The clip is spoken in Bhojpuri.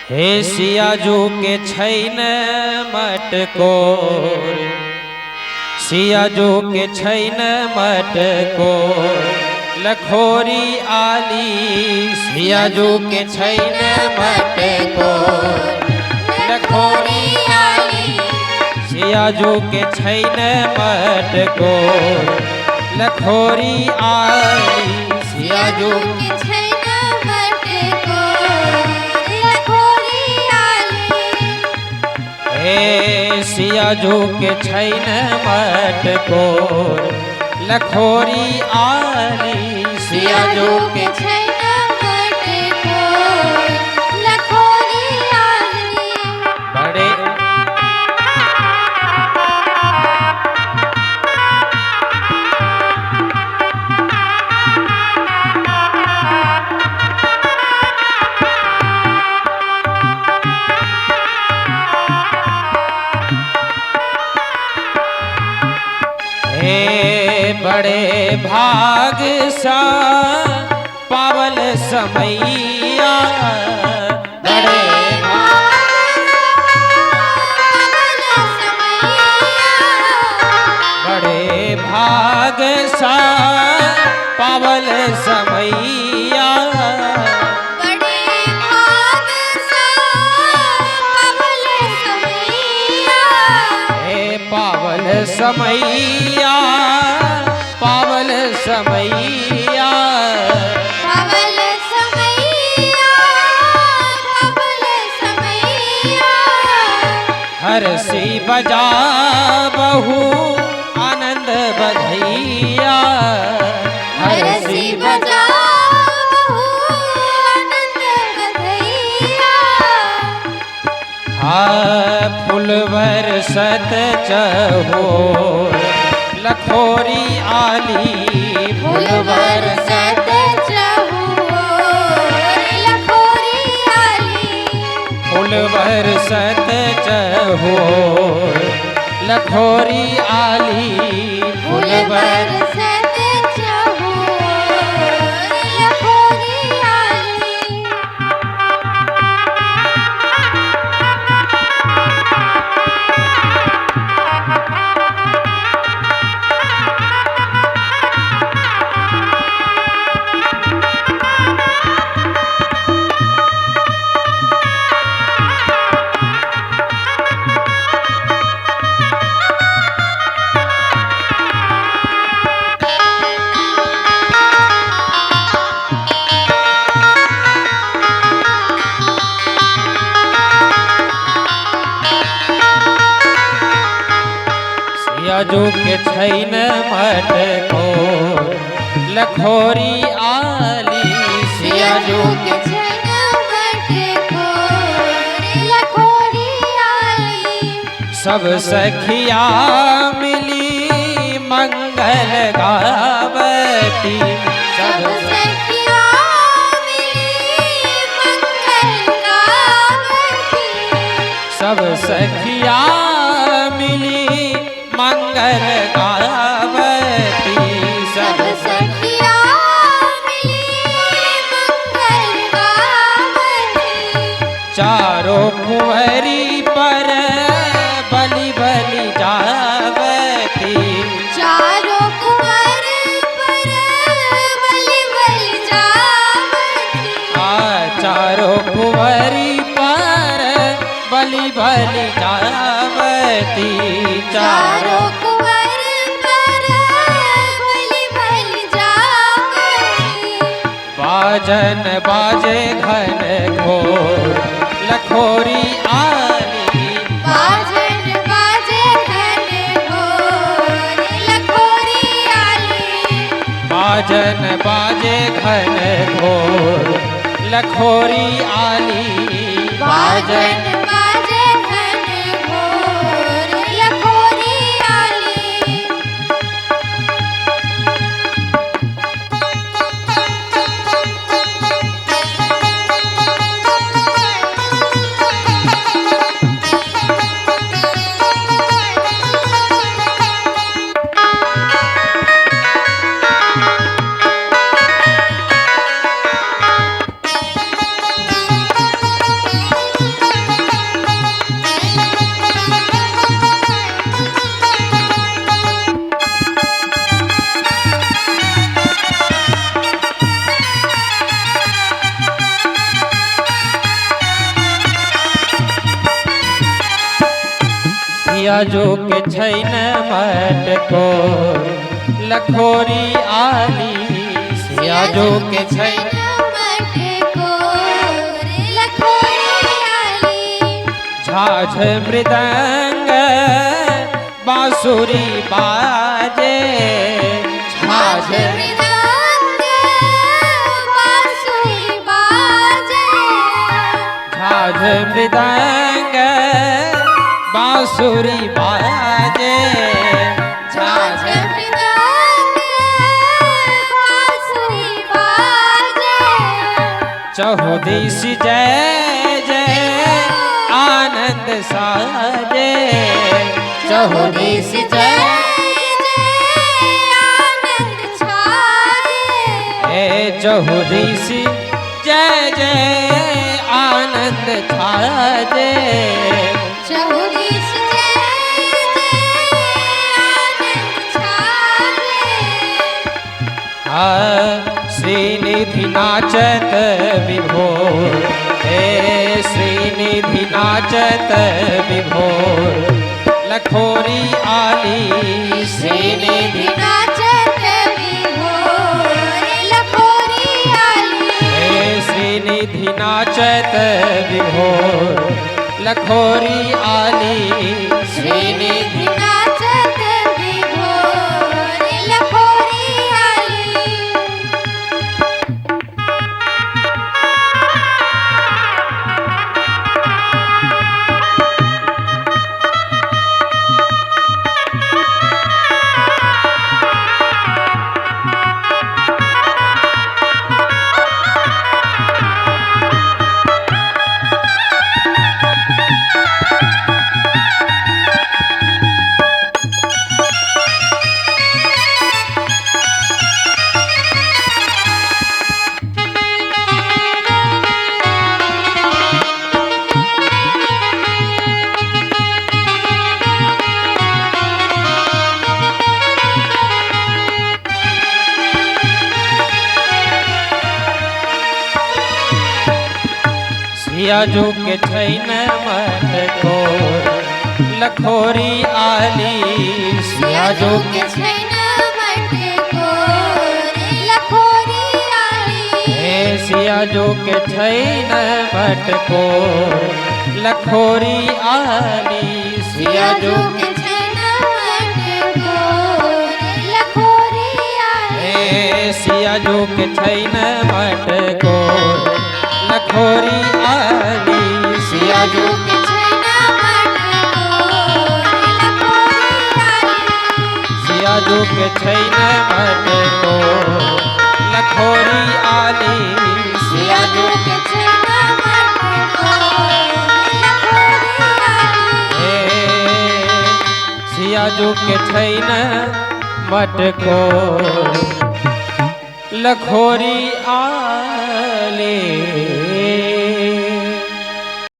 हे सियाजू के छैन मटकोर, सियाजू के छैन मटकोर, लखोरी आली सियाजू के छैन मटकोर, लखोरी आली सियाजू के छैन मटकोर, लखोरी आली सियाजू के छैन मटकोर, लखोरी आली। हे सियाजू के छैन मटकोर, लखोरी आली सियाजू के छैन मटकोर, लखोरी आली। बड़े बड़े भाग सा पावल समैया, बड़े बड़े भाग सा पावल समैया, बड़े भाग सा पावल समैया। हे पावल समैया, पावल समैया, पावल समैया, पावल समैया। हरसी बजा बहु आनंद बधैया, हरसी बजा बहु आनंद बधैया। फुलवर सत चहोर, लखोरी आली फुलवर सत चहोर, लखोरी आली फुलवर सत चहोर, लखोरी आली फुलवर सत चहोर, लखोरी आली। सियाजू के छैन मटकोर, लखोरी आली सियाजू के छैन मटकोर, लखोरी आली। सब सखिया मिली मंगल गावती, सब सखिया मिली मंगल गावती, सब सखिया मिली मंगल गावती, सब सखिया मिली मंगल गावती। चारों कुंवरी पर बलि बलि जावती, चारों कुंवर पर बलि बलि जावती। चारों कुंवरी पर बलि बलि जावती, चारों कुंवर पर बलि बलि जावती। बाजन बाजे घन घोर, लखोरी आली बाजन बाजे घन घोर, लखोरी आली बाजन बाजे घन घोर, लखोरी आली बाजन बाजे घन घोर, लखोरी आली। सिया जो के छैन मटको लखोरी आली सिया जो के छैन झाझ मृदंग बांसुरी बाजे झाझ मृदंग बांसुरी बाजे झाझ मृदंग बांसुरी बाजे झाझ मृदंग बांसुरी बाजे चहुदिश जय जय आनंद साजे चहुदिश जय जय आनंद छाए चहुदिश जय जय आनंद छाजे चहुदिश जय जय आनंद छाए श्रीनिधि नाचत विभोर हे श्रीनिधि नाचत विभोर लखोरी आली श्रीनिधि नाचत विभोर लखोरी आली हे श्रीनिधि नाचत विभोर लखोरी आली श्रीनिधि नाचत विभोर लखोरी आली सिया जो के छैन मटको लखोरी आली सिया जो के छैन मटको लखोरी आली हे सिया जो के छैन मटको लखोरी आली सिया जो के छैन मटको लखोरी आली हे सिया जो के छैन मटको लखोरी आली सिया जो के छैन मटको लखोरी आली सिया जो के छैन मटको लखोरी आली सिया जो के छैन मटको लखोरी आली हे सिया जो के छैन मटको लखोरी आली